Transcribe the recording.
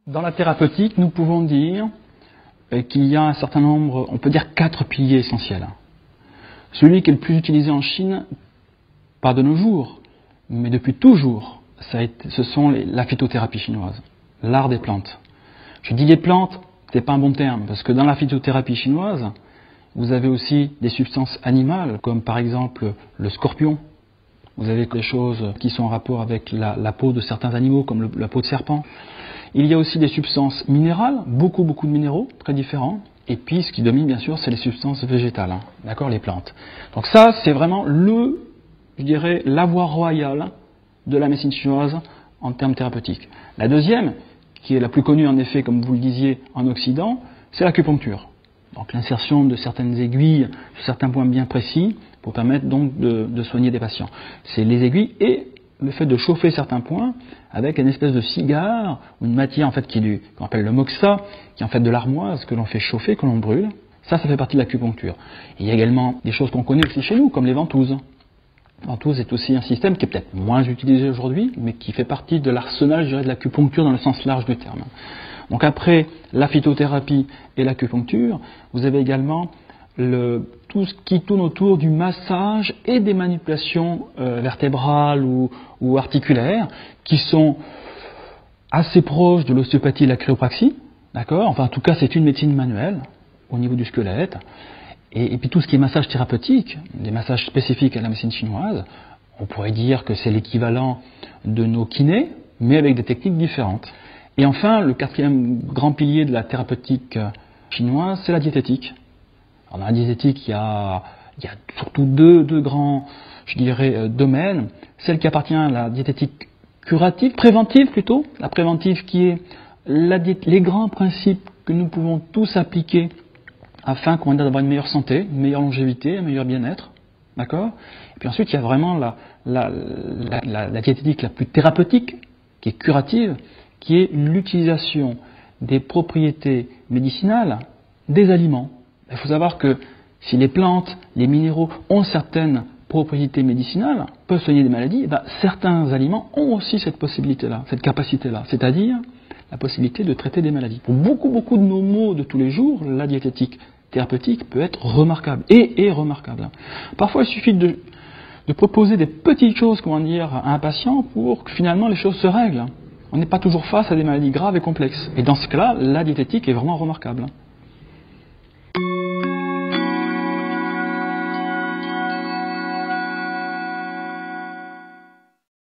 Dans la thérapeutique, nous pouvons dire qu'il y a un certain nombre, on peut dire 4 piliers essentiels. Celui qui est le plus utilisé en Chine, pas de nos jours, mais depuis toujours, ce sont la phytothérapie chinoise, l'art des plantes. Je dis les plantes, c'est pas un bon terme, parce que dans la phytothérapie chinoise, vous avez aussi des substances animales, comme par exemple le scorpion. Vous avez des choses qui sont en rapport avec la peau de certains animaux, comme la peau de serpent. Il y a aussi des substances minérales, beaucoup de minéraux, très différents. Et puis, ce qui domine, bien sûr, c'est les substances végétales, hein, d'accord, les plantes. Donc ça, c'est vraiment je dirais, la voie royale de la médecine chinoise en termes thérapeutiques. La deuxième, qui est la plus connue, en effet, comme vous le disiez, en Occident, c'est l'acupuncture. Donc l'insertion de certaines aiguilles sur certains points bien précis pour permettre donc de soigner des patients. C'est les aiguilles et le fait de chauffer certains points avec une espèce de cigare, ou une matière en fait qu'on appelle le moxa, qui est en fait de l'armoise que l'on fait chauffer, que l'on brûle. Ça fait partie de l'acupuncture. Il y a également des choses qu'on connaît aussi chez nous, comme les ventouses. La ventouse est aussi un système qui est peut-être moins utilisé aujourd'hui, mais qui fait partie de l'arsenal, je dirais, de l'acupuncture dans le sens large du terme. Donc après la phytothérapie et l'acupuncture, vous avez également tout ce qui tourne autour du massage et des manipulations vertébrales ou articulaires, qui sont assez proches de l'ostéopathie et de la chiropraxie, d'accord. Enfin, en tout cas, c'est une médecine manuelle au niveau du squelette. Et puis tout ce qui est massage thérapeutique, des massages spécifiques à la médecine chinoise, on pourrait dire que c'est l'équivalent de nos kinés, mais avec des techniques différentes. Et enfin, le quatrième grand pilier de la thérapeutique chinoise, c'est la diététique. Alors, dans la diététique, il y a surtout deux grands, je dirais, domaines. Celle qui appartient à la diététique curative, préventive plutôt. La préventive qui est les grands principes que nous pouvons tous appliquer afin qu'on ait d'avoir une meilleure santé, une meilleure longévité, un meilleur bien-être. D'accord ? Et puis ensuite, il y a vraiment la diététique la plus thérapeutique, qui est curative, qui est l'utilisation des propriétés médicinales des aliments. Il faut savoir que si les plantes, les minéraux ont certaines propriétés médicinales, peuvent soigner des maladies, certains aliments ont aussi cette possibilité-là, cette capacité-là, c'est-à-dire la possibilité de traiter des maladies. Pour beaucoup de nos maux de tous les jours, la diététique thérapeutique peut être remarquable, et est remarquable. Parfois, il suffit de proposer des petites choses, à un patient pour que finalement les choses se règlent. On n'est pas toujours face à des maladies graves et complexes. Et dans ce cas-là, la diététique est vraiment remarquable.